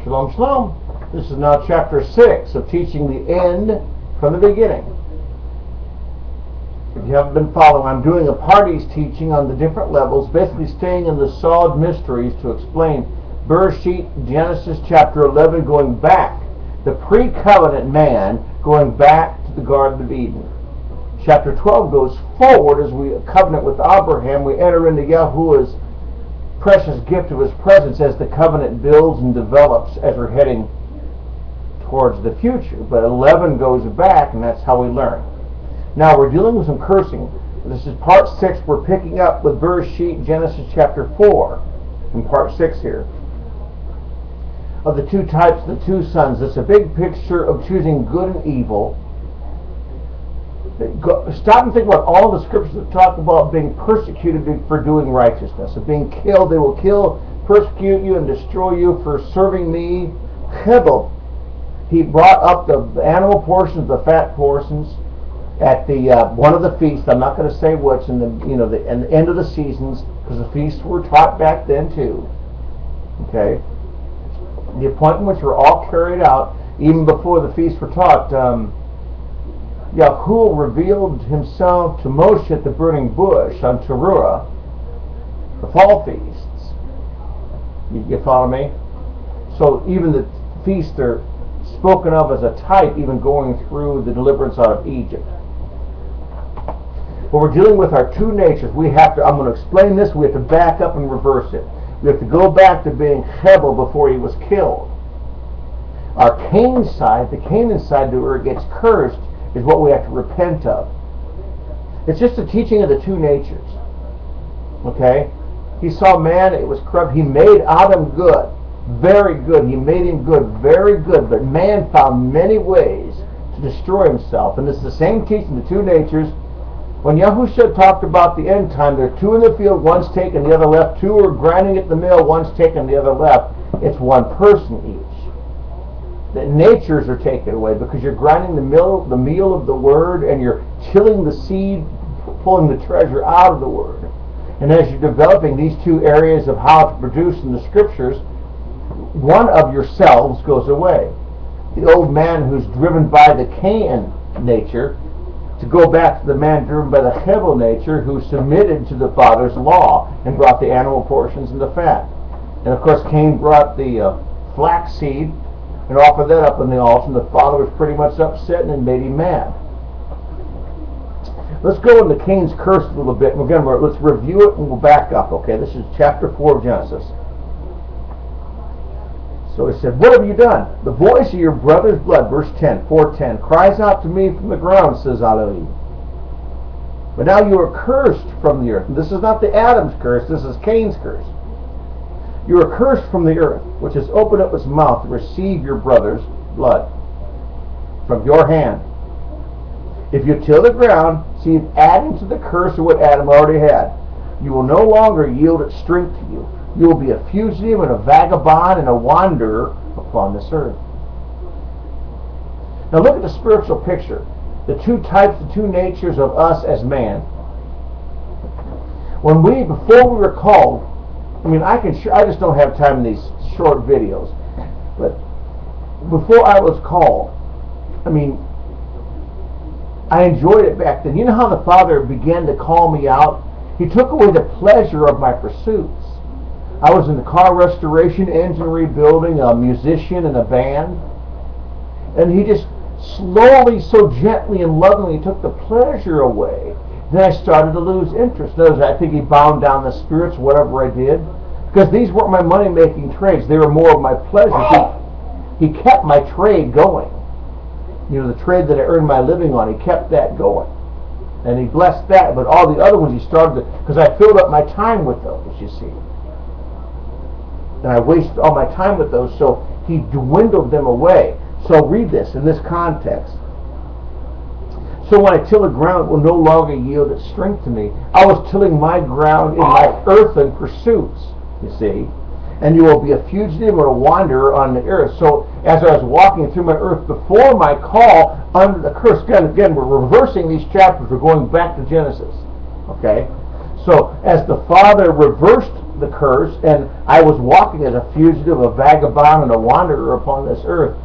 Shalom, shalom. This is now chapter 6 of teaching the end from the beginning. If you haven't been following, I'm doing a parties teaching on the different levels, basically staying in the solid mysteries to explain Bereshit, Genesis chapter 11, going back, the pre-covenant man going back to the Garden of Eden. Chapter 12 goes forward as we covenant with Abraham. We enter into Yahuwah's precious gift of his presence as the covenant builds and develops as we're heading towards the future. But 11 goes back, and that's how we learn. Now we're dealing with some cursing. This is part 6. We're picking up with Bereshit, Genesis chapter 4, in part 6 here. Of the two types, the two sons. It's a big picture of choosing good and evil. Stop and think about all the scriptures that talk about being persecuted for doing righteousness, of being killed. They will kill, persecute you, and destroy you for serving me. Hebel, he brought up the animal portions, the fat portions, at the one of the feasts. I'm not going to say which, in the the end of the seasons, because the feasts were taught back then too. Okay, the appointments were all carried out even before the feasts were taught. Yahuwah revealed himself to Moshe at the burning bush on Teruah, the fall feasts. You follow me? So even the feasts are spoken of as a type, even going through the deliverance out of Egypt. When we're dealing with our two natures, we have to, I'm going to explain this, we have to back up and reverse it. We have to go back to being Hebel before he was killed. Our Cain side, the Canaan side where it gets cursed, is what we have to repent of. It's just a teaching of the two natures. Okay? He saw man, it was corrupt. He made Adam good. Very good. He made him good. Very good. But man found many ways to destroy himself. And it's the same teaching, the two natures. When Yahushua talked about the end time, there are two in the field, one's taken, the other left. Two are grinding at the mill, one's taken, the other left. It's one person each. The natures are taken away because you're grinding the meal of the word, and you're tilling the seed, pulling the treasure out of the word. And as you're developing these two areas of how to produce in the scriptures, one of yourselves goes away. The old man who's driven by the Cain nature, to go back to the man driven by the Hebel nature who submitted to the Father's law and brought the animal portions and the fat. And of course Cain brought the flax seed and offered that up on the altar, and the Father was pretty much upset and it made him mad. Let's go into Cain's curse a little bit, and let's review it and we'll back up. Okay, this is chapter 4 of Genesis. So he said, "What have you done? The voice of your brother's blood," verse 10, 4:10, "cries out to me from the ground, says Elohim. But now you are cursed from the earth." And this is not the Adam's curse, this is Cain's curse. "You are cursed from the earth, which has opened up its mouth to receive your brother's blood from your hand. If you till the ground," see, adding to the curse of what Adam already had, "you will no longer yield its strength to you. You will be a fugitive and a vagabond and a wanderer upon this earth." Now look at the spiritual picture. The two types, the two natures of us as man. Before we were called, I just don't have time in these short videos, but before I was called, I enjoyed it back then. You know how the Father began to call me out? He took away the pleasure of my pursuits. I was in the car restoration, engine rebuilding, a musician in a band, and he just slowly, so gently and lovingly took the pleasure away. Then I started to lose interest. Notice, I think he bound down the spirits, whatever I did, because these weren't my money-making trades. They were more of my pleasure. He kept my trade going. The trade that I earned my living on, he kept that going. And he blessed that, but all the other ones he started to, because I filled up my time with those, you see. And I wasted all my time with those, so he dwindled them away. So read this in this context. "So when I till the ground, it will no longer yield its strength to me." I was tilling my ground in my earthly pursuits, you see. "And you will be a fugitive or a wanderer on the earth." So as I was walking through my earth before my call under the curse, again, we're reversing these chapters. We're going back to Genesis. Okay? So as the Father reversed the curse, and I was walking as a fugitive, a vagabond, and a wanderer upon this earth,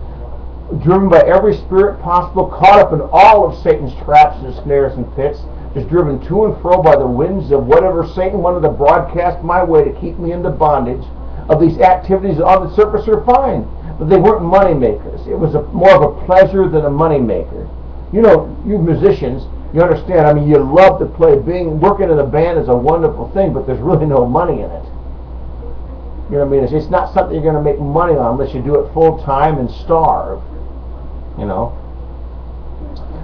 driven by every spirit possible, caught up in all of Satan's traps and snares and pits, just driven to and fro by the winds of whatever Satan wanted to broadcast my way to keep me into bondage of these activities that on the surface are fine, but they weren't money makers. It was more of a pleasure than a money maker. You know, you musicians, you understand, I mean, you love to play. Working in a band is a wonderful thing, but there's really no money in it. You know what I mean? It's not something you're going to make money on unless you do it full time and starve. You know?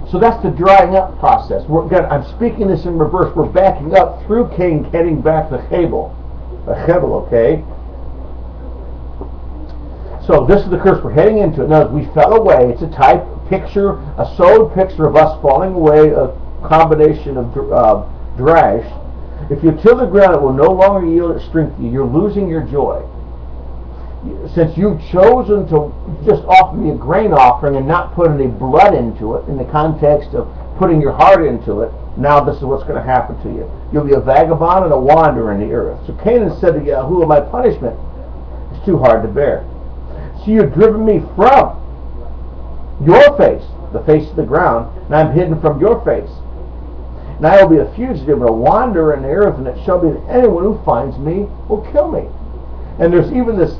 So that's the drying up process. I'm speaking this in reverse. We're backing up through Cain, heading back to Hebel. Okay? So this is the curse we're heading into. Now, as we fell away, it's a type, picture, a sewed picture of us falling away, a combination of drash. If you till the ground, it will no longer yield its strength to you. You're losing your joy. Since you've chosen to just offer me a grain offering and not put any blood into it, in the context of putting your heart into it, now this is what's going to happen to you. You'll be a vagabond and a wanderer in the earth. So Canaan said to Yahuwah, my punishment is too hard to bear. So you've driven me from your face, the face of the ground, and I'm hidden from your face. And I will be a fugitive and a wanderer in the earth, and it shall be that anyone who finds me will kill me. And there's even this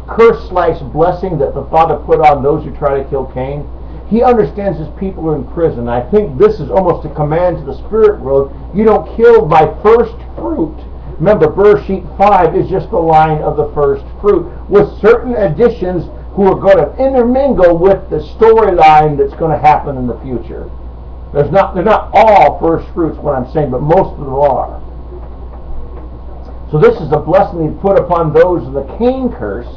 curse/blessing that the Father put on those who try to kill Cain. He understands his people are in prison. I think this is almost a command to the spirit world. You don't kill by first fruit. Remember, Bereshit 5 is just the line of the first fruit, with certain additions who are going to intermingle with the storyline that's going to happen in the future. They're not all first fruits, what I'm saying, but most of them are. So this is a blessing He put upon those in the Cain curse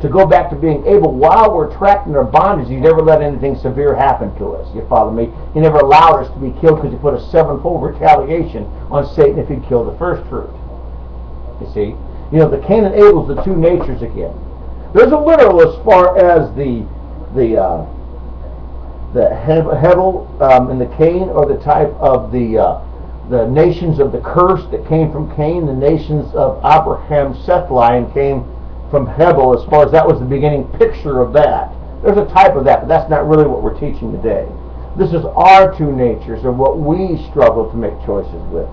to go back to being able, while we're trapped in our bondage, He never let anything severe happen to us. You follow me? He never allowed us to be killed because He put a sevenfold retaliation on Satan if He'd killed the first fruit. You see? You know, the Cain and Abel's the two natures again. There's a literal as far as the Hebel and the Cain, or the type of the nations of the curse that came from Cain. The nations of Abraham's Seth line came from Hebel, as far as that was the beginning picture of that. There's a type of that, but that's not really what we're teaching today. This is our two natures, and what we struggle to make choices with.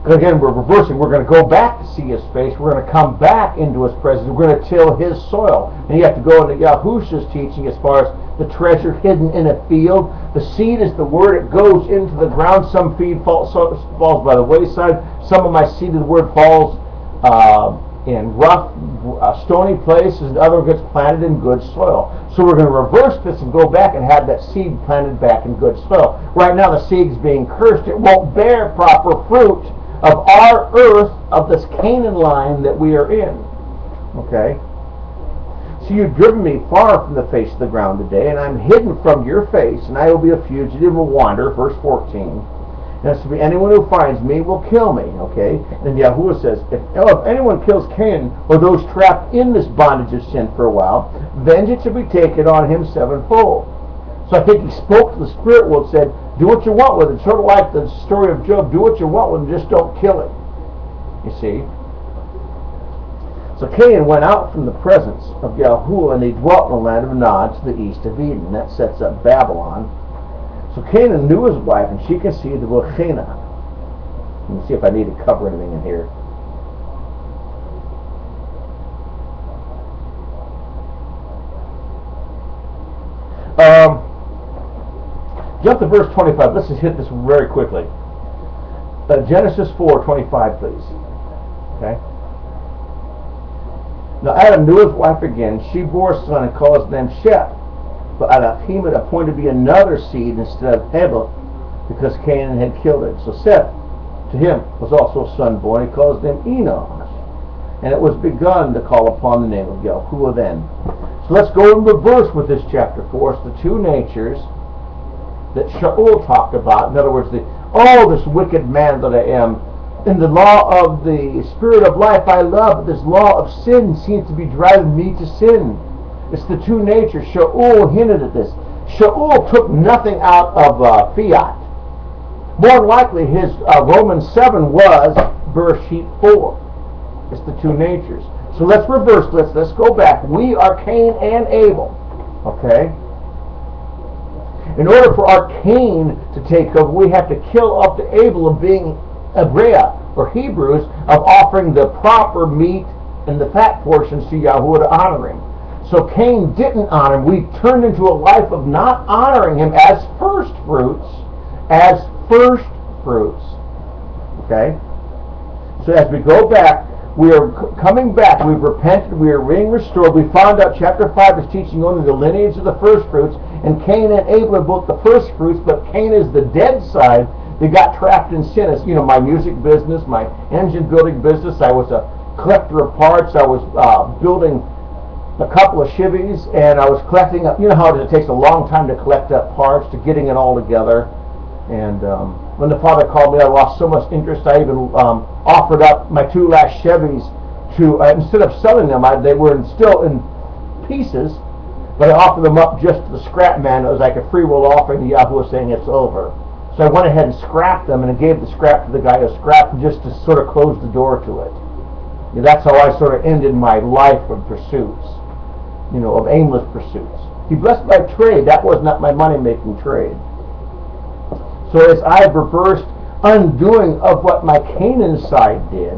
Again, we're reversing. We're going to go back to see His face. We're going to come back into His presence. We're going to till His soil. And you have to go into Yahushua's teaching as far as the treasure hidden in a field. The seed is the word. It goes into the ground. Some seed falls by the wayside. Some of my seed of the word falls in rough, stony places, and other gets planted in good soil. So we're going to reverse this and go back and have that seed planted back in good soil. Right now the seed's being cursed. It won't bear proper fruit of our earth, of this Canaan line that we are in. Okay? So you've driven me far from the face of the ground today, and I'm hidden from your face, and I will be a fugitive and wanderer, verse 14. And it's to be anyone who finds me will kill me. Okay? And Yahuwah says, if anyone kills Cain, or those trapped in this bondage of sin for a while, vengeance shall be taken on him sevenfold. So I think He spoke to the spirit world, said, do what you want with it. Sort of like the story of Job. Do what you want with it, just don't kill it. You see? So Cain went out from the presence of Yahuwah, and he dwelt in the land of Nod to the east of Eden. That sets up Babylon. So Canaan knew his wife, and she conceived of Elkanah. Let me see if I need to cover anything in here. Jump to verse 25. Let's just hit this very quickly. Genesis 4:25, please. Okay. Now Adam knew his wife again. She bore a son and called his name Sheth. But Elohim had appointed to be another seed instead of Hebel, because Canaan had killed it. So Seth, to him, was also a son born. He called his name Enosh. And it was begun to call upon the name of Yahuwah then. So let's go in reverse with this chapter 4. It's the two natures that Shaul talked about. In other words, this wicked man that I am. In the law of the spirit of life I love, but this law of sin seems to be driving me to sin. It's the two natures. Shaul hinted at this. Shaul took nothing out of fiat. More than likely, his Romans 7 was Bereshit 4. It's the two natures. So let's reverse. Let's go back. We are Cain and Abel. Okay? In order for our Cain to take over, we have to kill off the Abel of being Hebrea, or Hebrews, of offering the proper meat and the fat portions to Yahuwah to honor him. So Cain didn't honor him. We turned into a life of not honoring him as first fruits. As first fruits. Okay? So as we go back, we are coming back. We've repented. We are being restored. We found out chapter 5 is teaching only the lineage of the first fruits. And Cain and Abel are both the first fruits, but Cain is the dead side that got trapped in sin. As you know, my music business, my engine building business, I was a collector of parts. I was building a couple of Chevys, and I was collecting up. You know how it takes a long time to collect up parts, to getting it all together. And when the Father called me, I lost so much interest. I even offered up my two last Chevys to, instead of selling them, they were still in pieces, but I offered them up just to the scrap man. It was like a free will offering to Yahuwah, saying it's over. So I went ahead and scrapped them, and I gave the scrap to the guy who scrapped them, just to sort of close the door to it. Yeah, that's how I sort of ended my life of pursuits, of aimless pursuits. He blessed my trade. That was not my money-making trade. So as I've reversed undoing of what my Canaan side did,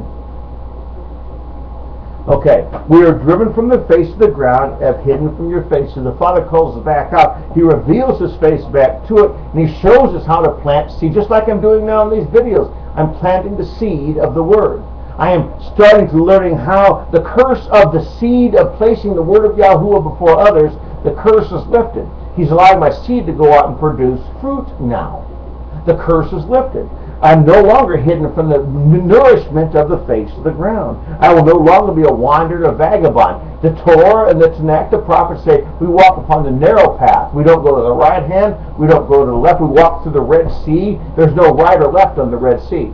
okay, we are driven from the face of the ground, have hidden from your face. So the Father calls us back out. He reveals his face back to it, and he shows us how to plant seed, just like I'm doing now in these videos. I'm planting the seed of the Word. I am starting to learning how the curse of the seed of placing the Word of Yahuwah before others, the curse is lifted. He's allowing my seed to go out and produce fruit now. The curse is lifted. I'm no longer hidden from the nourishment of the face of the ground. I will no longer be a wanderer, a vagabond. The Torah and the Tanakh, the prophets say, we walk upon the narrow path. We don't go to the right hand. We don't go to the left. We walk through the Red Sea. There's no right or left on the Red Sea.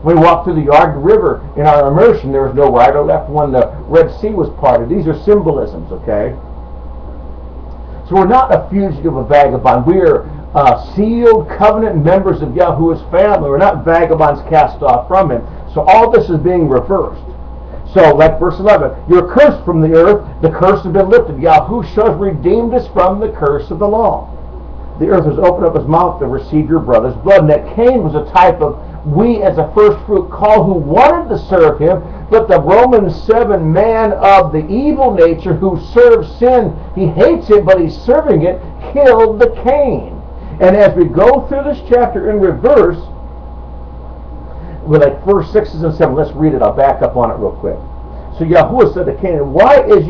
We walked through the Jordan River in our immersion. There was no right or left when the Red Sea was parted. These are symbolisms, okay? So we're not a fugitive, a vagabond. We are sealed covenant members of Yahuwah's family. We're not vagabonds cast off from him. So all this is being reversed. So like verse 11, you're cursed from the earth. The curse has been lifted. Yahushua has redeemed us from the curse of the law. The earth has opened up his mouth to receive your brother's blood. And that Cain was a type of we as a first fruit call who wanted to serve him, but the Romans 7 man of the evil nature who serves sin, he hates it, but he's serving it, killed the Cain. And as we go through this chapter in reverse, with like verse 6 and 7, let's read it. I'll back up on it real quick. So Yahuwah said to Cain, why is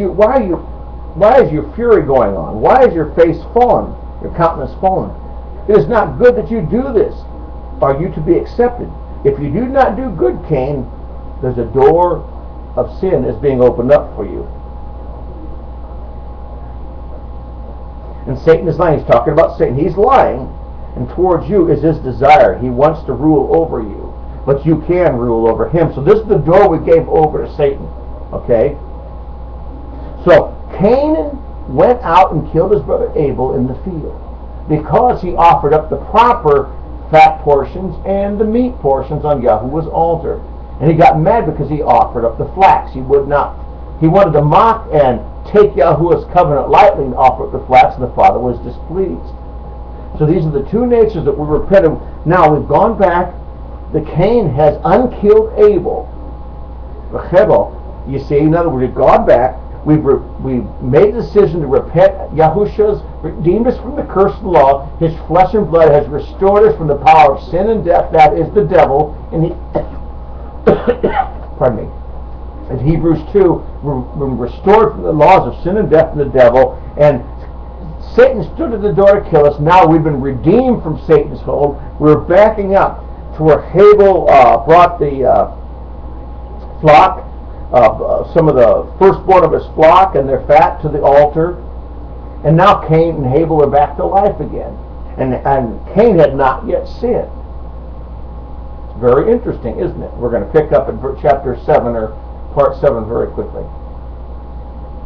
your fury going on? Why is your face fallen, your countenance fallen? It is not good that you do this. Are you to be accepted? If you do not do good, Cain, there's a door of sin is being opened up for you. And Satan is lying. He's talking about Satan. He's lying, and towards you is his desire. He wants to rule over you, but you can rule over him. So this is the door we gave over to Satan. Okay? So Canaan went out and killed his brother Abel in the field because he offered up the proper fat portions and the meat portions on Yahuwah's altar. And he got mad because he offered up the flax. He would not. He wanted to mock and take Yahuwah's covenant lightly and offer up the flax, and the Father was displeased. So these are the two natures that we repented. Now we've gone back. The Cain has unkilled Abel. You see, in other words, we've gone back. We've made the decision to repent. Yahushua's redeemed us from the curse of the law. His flesh and blood has restored us from the power of sin and death. That is the devil. And he, pardon me. In Hebrews 2, we're restored from the laws of sin and death and the devil. And Satan stood at the door to kill us. Now we've been redeemed from Satan's hold. We're backing up to where Abel brought the flock. Some of the firstborn of his flock and their fat to the altar, and now Cain and Abel are back to life again, and Cain had not yet sinned. It's very interesting, isn't it? We're going to pick up in chapter 7 or part 7 very quickly.